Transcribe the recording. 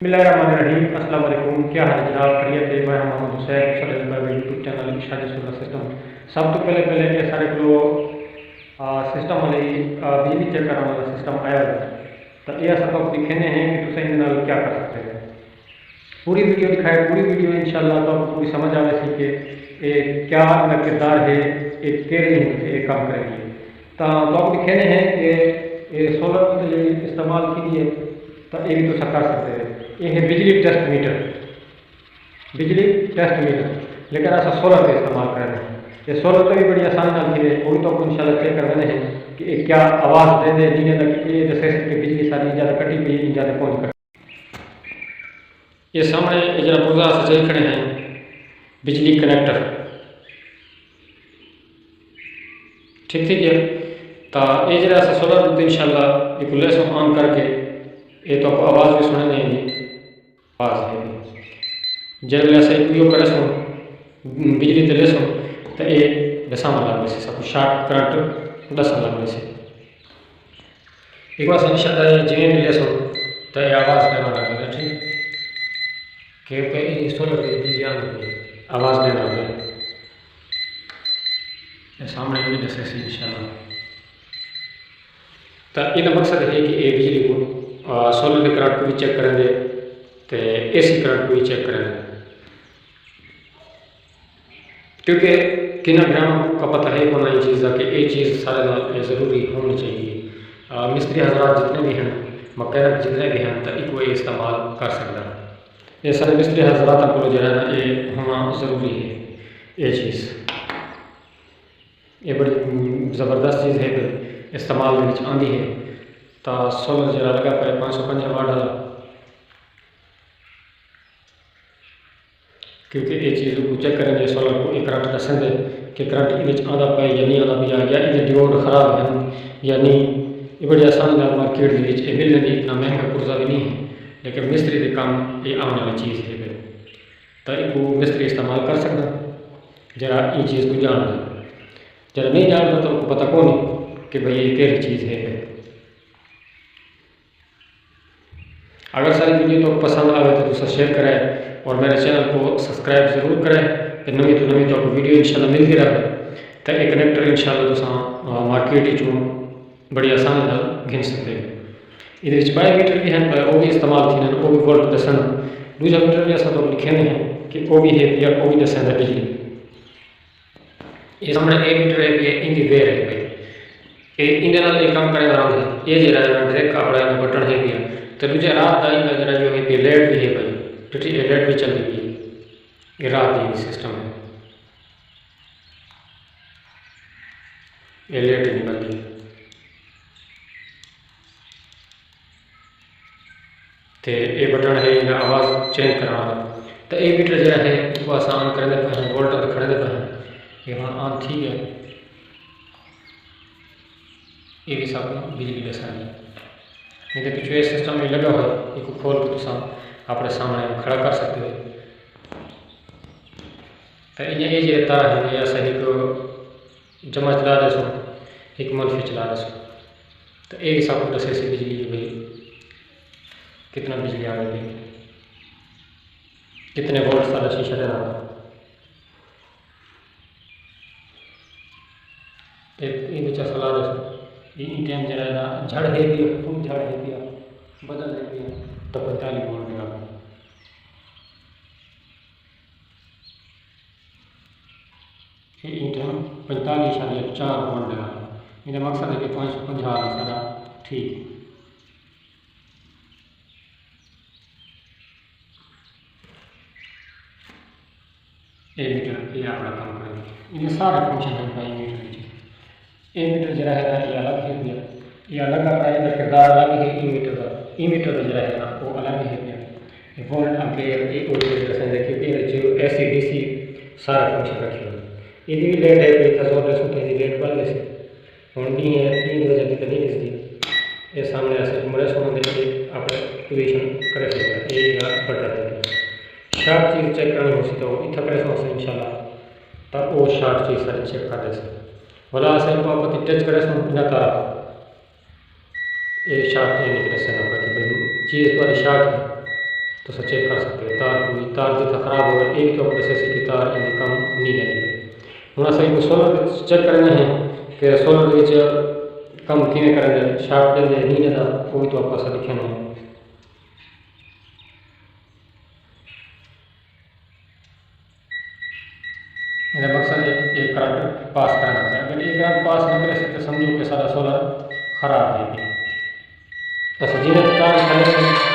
बिस्मिल्लाहिर्रहमानिर्रहीम। अस्सलाम वालेकुम। क्या हाल है जनाब? खैरियत है? मैं मोहम्मद हुसैन मेरे यूट्यूब चैनल इशादी सोलर सिस्टम। सब तो पहले ये सारे को सिस्टम वाले बिजली चेक करने वाला सिस्टम आया हुआ है। तो ये सब आपको दिखाने हैं कि तुम इन नाल क्या कर सकते हैं। पूरी वीडियो दिखाए, पूरी वीडियो इंशाल्लाह तो आपको पूरी समझ आवे सी कि क्या इनका किरदार है, एक केरे काम करेगी। तो आपको दिखाने हैं कि ये सोलर इस्तेमाल के लिए तो ये भी तो कर सकते हैं। ये है बिजली टेस्ट मीटर, बिजली टेस्ट मीटर, लेकिन ऐसा सोलर का इस्तेमाल कर रहे हैं। ये सोलर तो भी बड़ी आसानी नाल थी, वो भी तो आपको इंशाल्लाह चेक करवाने हैं कि ये क्या आवाज़ दे दे नहीं देता, कि ये जैसे कि बिजली सारी ज़्यादा कटी पी ज़्यादा पहुँच कर। ये सामने जरा पुर्जा से सही खड़े हैं बिजली कनेक्टर, ठीक है। तो ये जरा सा सोलर तो इंशाल्लाह एक लेसो ऑन करके ये तो आपको आवाज़ भी सुनने नहीं आवाज़ है जब ऐसे उपयोग करे सो बिजली तो ले सो तो ये दसा में लगे से सब शार्ट करंट दसा लगे से एक बार इंशाल्लाह ये जिन ले सो तो ये आवाज़ देना लगे, ठीक के पे सोलर की बिजली आवाज़ देना लगे। ये सामने भी जैसे से इंशाल्लाह तो इन मकसद है कि ये बिजली को सोलर के करंट को भी चेक करेंगे तो एसी करंट को भी चेक करेंगे, क्योंकि किन ग्राम का पता है कौन ये चीज़ है कि ये चीज़ सारे नाल ज़रूरी होनी चाहिए। मिस्त्री हजरात जितने भी हैं, मकैनिक जितने भी हैं, तो इनको ये इस्तेमाल कर सकता है। ये सारे मिस्त्री हजरात को जो है ना ये होना ज़रूरी है। ये चीज़ ये बड़ी ज़बरदस्त चीज़ है, इस्तेमाल आँदी है। तो सोलर जरा लगा पाए 505 वाट वाला, क्योंकि ये चीज़ को चेक करेंगे सोलर को एक करंट दसेंगे कि करंट इन आधा पाए या नहीं आधा पिया, या इन डिओड खराब है या नहीं। ये बड़ी आसान गल मार्केट के मिल जाती, इतना महंगा पुर्जा भी नहीं है, लेकिन मिस्त्री के काम ये आने वाली चीज़ है। तो इनको मिस्त्री इस्तेमाल कर सकता जरा ये चीज़ को जान लें। जरा नहीं जानता तो उनको पता कौन कि भाई ये कैसी चीज़ है। अगर सारी वीडियो तो पसंद आए तो दूसरा शेयर करें और मेरे चैनल को सब्सक्राइब जरूर करें कि नवी तो वीडियो इंशाल्लाह मिलती रहे। तो एक कनेक्टर इंशाल्लाह तुम मार्केट बड़ी आसानी नाल घिन सकते हैं। ये बायो मीटर भी हैं, वो भी इस्तेमाल थी, वो भी वोल्ट दसन। दूसरा मीटर भी ऐसा तो लिखे नहीं है कि वो भी है या वो भी दसें बिजली। ये सामने एक मीटर है कि इनकी वेयर है भाई, ये इंडिया नाल एक काम करेगा आराम से। ये जरा डायरेक्ट अपना बटन है गया तो दूसरे रात आई का जरा जो है कि लाइट भी है भाई, तो ठीक है लाइट भी चल रही है। ये रात ही सिस्टम है, ये लाइट नहीं बन रही। तो ये बटन है इनका आवाज़ चेंज कराना। तो ये मीटर जरा है वो आसान करने पे हैं, वोल्ट खड़े पे हैं। ये हाँ आन ठीक है, ये भी सब बिजली के साथ नहीं तो पिछले सिस्टम में लगा हुआ है, इसको खोल के तुम अपने सामने खड़ा कर सकते हो। तो ये जो तार है ये सही को जमा चला दे सो एक मनफी चला दे सो। तो ये सब दसे से बिजली भाई कितना बिजली आ गई, कितने वोल्ट सारा शीशा देना। एक बच्चा सलाह दे इन टाइम जरा झड़ है भी खूब झड़ है भी बदल है भी तो 45 वोल्ट देगा। इन टाइम 45.4 वोल्ट देगा। मेरा मकसद है कि 550 सारा ठीक। ये मीटर ये अपना काम करेंगे, इनके सारे फंक्शन है भाई मीटर। ये मीटर जरा है ना ये अलग है भैया, ये अलग अपना इधर किरदार अलग है। ई मीटर तो जरा है ना वो अलग है भैया। ये वोल्ट एम्पीयर ये देखिए जो एसी डीसी सारा फंक्शन रखे हुए। ये भी लेट है भाई कसो दे सुते जी लेट बन जैसे हम नहीं है 3 बजे तक नहीं दिसदी। ये सामने ऐसे बड़े सोने दे अपने एक्टिवेशन करे सकते हैं। ये बटन है शार्ट चीज़ चेक करनी हो तो इतना करे सो इंशाल्लाह तब वो शार्ट चीज़ सारी चेक कर दे भला से आप टच करे ना तारा ये शार्ट नहीं निकले से ना कि भाई चीज़ तो शार्ट है तुम चेक कर सकते हो तार पूरी तार जितना खराब होगा एक तो प्रोसेस की तार इनकी कम नहीं लेनी हूँ अस सोलर चेक करने हैं कि सोलर कम किमें करेंगे शार्प जल्दी नहीं देता वो भी तो आपको ऐसा दिखे नहीं मेरा मकसद है एक करंट पास करना है अगर ये करंट पास न करे तो समझो कि सारा सोलर खराब है बस जिन्हें तार